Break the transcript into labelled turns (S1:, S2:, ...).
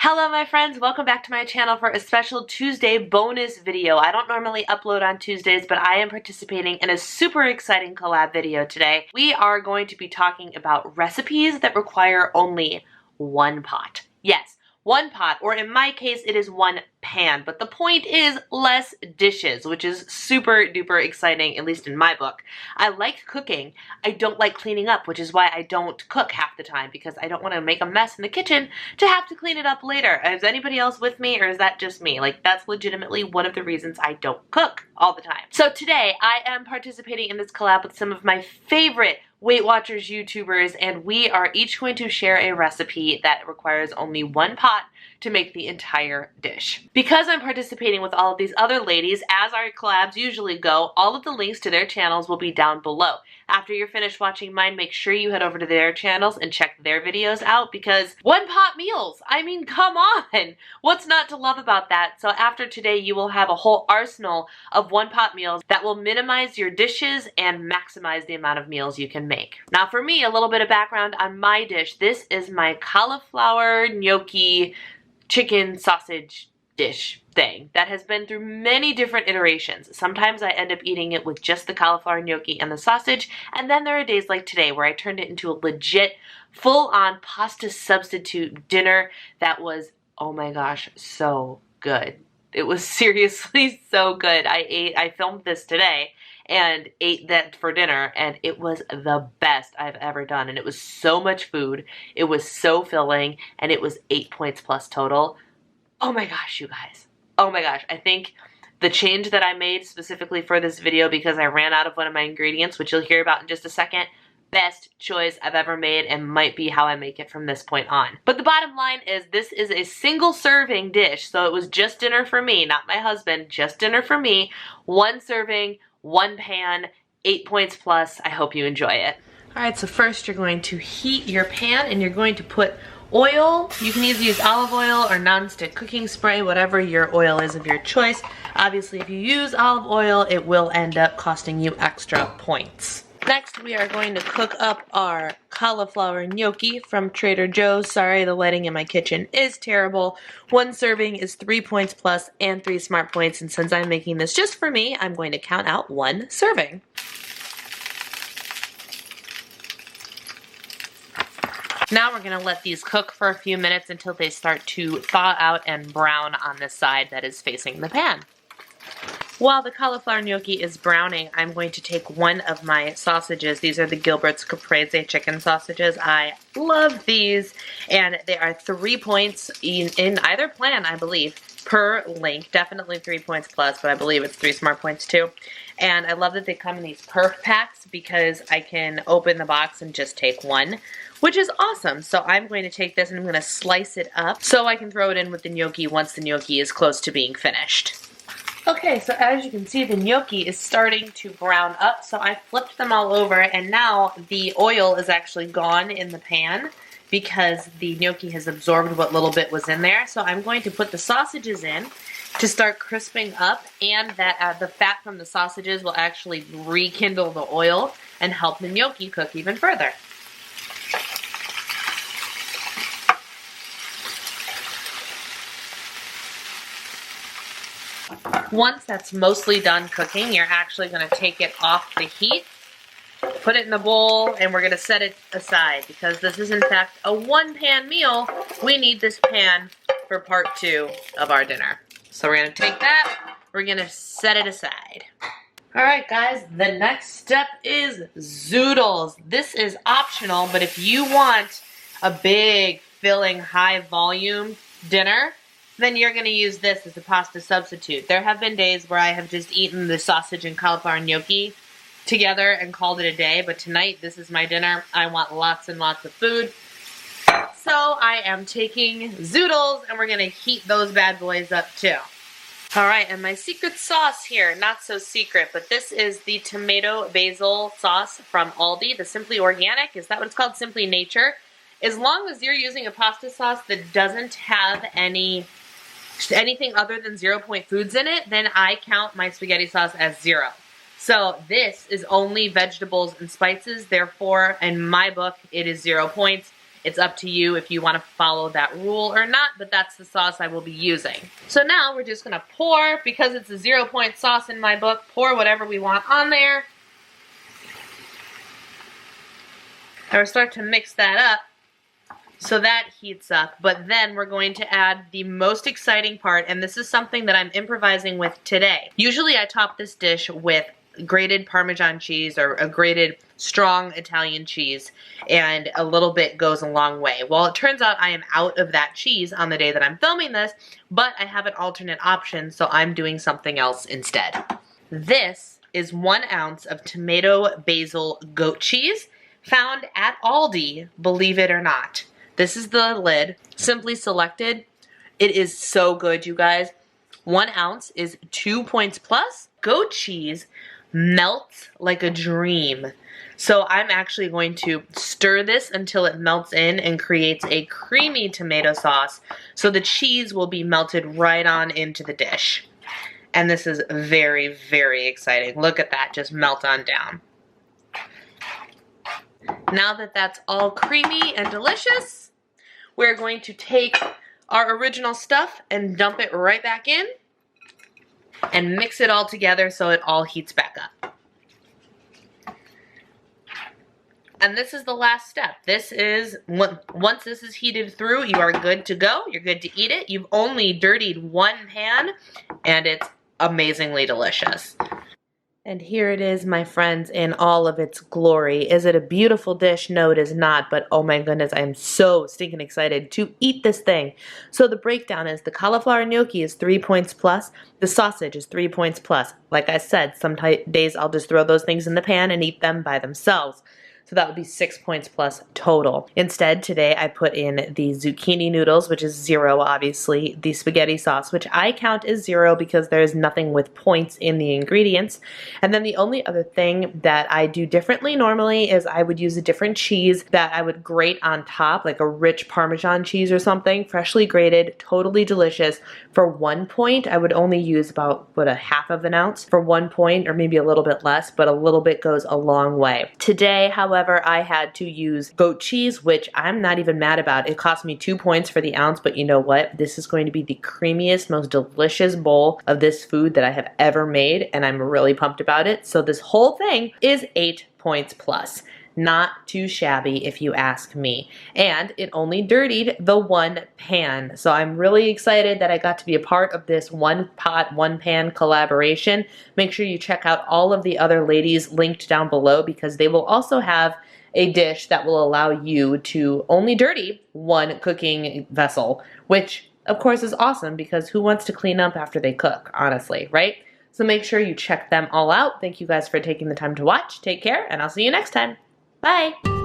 S1: Hello my friends, welcome back to my channel for a special Tuesday bonus video. I don't normally upload on Tuesdays, but I am participating in a super exciting collab video today. We are going to be talking about recipes that require only one pot. Yes, one pot, or in my case, it is one pan. But the point is less dishes, which is super duper exciting, at least in my book. I like cooking. I don't like cleaning up, which is why I don't cook half the time, because I don't want to make a mess in the kitchen to have to clean it up later. Is anybody else with me, or is that just me? Like, that's legitimately one of the reasons I don't cook all the time. So today, I am participating in this collab with some of my favorite Weight Watchers YouTubers, and we are each going to share a recipe that requires only one pot to make the entire dish. Because I'm participating with all of these other ladies, as our collabs usually go, all of the links to their channels will be down below. After you're finished watching mine, make sure you head over to their channels and check their videos out, because one pot meals, I mean, come on! What's not to love about that? So after today, you will have a whole arsenal of one pot meals that will minimize your dishes and maximize the amount of meals you can make. Now for me, a little bit of background on my dish. This is my cauliflower gnocchi chicken sausage dish thing that has been through many different iterations. Sometimes I end up eating it with just the cauliflower gnocchi and the sausage, and then there are days like today where I turned it into a legit full-on pasta substitute dinner that was, oh my gosh, so good. It was seriously so good. I filmed this today and ate that for dinner, and it was the best I've ever done. And it was so much food, it was so filling, and it was 8 points plus total. Oh my gosh, you guys. Oh my gosh. I think the change that I made specifically for this video, because I ran out of one of my ingredients, which you'll hear about in just a second, best choice I've ever made, and might be how I make it from this point on. But the bottom line is, this is a single serving dish, so it was just dinner for me, not my husband, just dinner for me. One serving, one pan, 8 points plus. I hope you enjoy it. All right, so first you're going to heat your pan, and you're going to put oil. You can either use olive oil or nonstick cooking spray, whatever your oil is of your choice. Obviously, if you use olive oil, it will end up costing you extra points. Next, we are going to cook up our cauliflower gnocchi from Trader Joe's. Sorry, the lighting in my kitchen is terrible. One serving is 3 points plus and 3 smart points, and since I'm making this just for me, I'm going to count out one serving. Now we're going to let these cook for a few minutes until they start to thaw out and brown on the side that is facing the pan. While the cauliflower gnocchi is browning, I'm going to take one of my sausages. These are the Gilbert's Caprese chicken sausages. I love these, and they are 3 points in either plan, I believe, per link. Definitely 3 points plus, but I believe it's 3 smart points too. And I love that they come in these perf packs, because I can open the box and just take one, which is awesome. So I'm going to take this and I'm going to slice it up so I can throw it in with the gnocchi once the gnocchi is close to being finished. Okay, so as you can see, the gnocchi is starting to brown up, so I flipped them all over, and now the oil is actually gone in the pan because the gnocchi has absorbed what little bit was in there. So I'm going to put the sausages in to start crisping up, and that the fat from the sausages will actually rekindle the oil and help the gnocchi cook even further. Once that's mostly done cooking, you're actually going to take it off the heat, put it in a bowl, and we're going to set it aside, because this is in fact a one-pan meal. We need this pan for part 2 of our dinner. So we're going to take that, we're going to set it aside. Alright guys, the next step is zoodles. This is optional, but if you want a big, filling, high volume dinner, then you're going to use this as a pasta substitute. There have been days where I have just eaten the sausage and cauliflower gnocchi together and called it a day, but tonight this is my dinner. I want lots and lots of food. So I am taking zoodles, and we're going to heat those bad boys up too. Alright, and my secret sauce here, not so secret, but this is the tomato basil sauce from Aldi, the Simply Organic. Is that what it's called? Simply Nature. As long as you're using a pasta sauce that doesn't have anything other than 0 point foods in it, then I count my spaghetti sauce as 0. So this is only vegetables and spices, therefore, in my book, it is 0 points. It's up to you if you want to follow that rule or not, but that's the sauce I will be using. So now we're just gonna pour, because it's a 0-point sauce in my book, pour whatever we want on there. And we'll start to mix that up so that heats up, but then we're going to add the most exciting part, and this is something that I'm improvising with today. Usually I top this dish with grated Parmesan cheese or a grated strong Italian cheese, and a little bit goes a long way. Well, it turns out I am out of that cheese on the day that I'm filming this, but I have an alternate option, so I'm doing something else instead. This is 1 ounce of tomato basil goat cheese, found at Aldi, believe it or not. This is the lid, simply selected. It is so good, you guys. 1 ounce is 2 points plus. Goat cheese melts like a dream. So I'm actually going to stir this until it melts in and creates a creamy tomato sauce, so the cheese will be melted right on into the dish. And this is very, very exciting. Look at that, just melt on down. Now that that's all creamy and delicious, we're going to take our original stuff and dump it right back in and mix it all together so it all heats back up. And this is the last step. This is, once this is heated through, you are good to go. You're good to eat it. You've only dirtied 1 pan, and it's amazingly delicious. And here it is, my friends, in all of its glory. Is it a beautiful dish? No, it is not, but oh my goodness, I am so stinking excited to eat this thing. So the breakdown is the cauliflower gnocchi is 3 points plus, the sausage is 3 points plus. Like I said, some days I'll just throw those things in the pan and eat them by themselves. So that would be 6 points plus total. Instead, today I put in the zucchini noodles, which is 0, obviously, the spaghetti sauce, which I count as 0 because there is nothing with points in the ingredients. And then the only other thing that I do differently normally is I would use a different cheese that I would grate on top, like a rich Parmesan cheese or something, freshly grated, totally delicious. For 1 point, I would only use about, what, a half of an ounce for 1 point, or maybe a little bit less, but a little bit goes a long way. Today, however, I had to use goat cheese, which I'm not even mad about. It cost me 2 points for the ounce, but you know what? This is going to be the creamiest, most delicious bowl of this food that I have ever made, and I'm really pumped about it. So this whole thing is 8 points plus. Not too shabby if you ask me. And it only dirtied the 1 pan. So I'm really excited that I got to be a part of this 1 pot, 1 pan collaboration. Make sure you check out all of the other ladies linked down below, because they will also have a dish that will allow you to only dirty 1 cooking vessel, which of course is awesome, because who wants to clean up after they cook, honestly, right? So make sure you check them all out. Thank you guys for taking the time to watch. Take care, and I'll see you next time. Bye!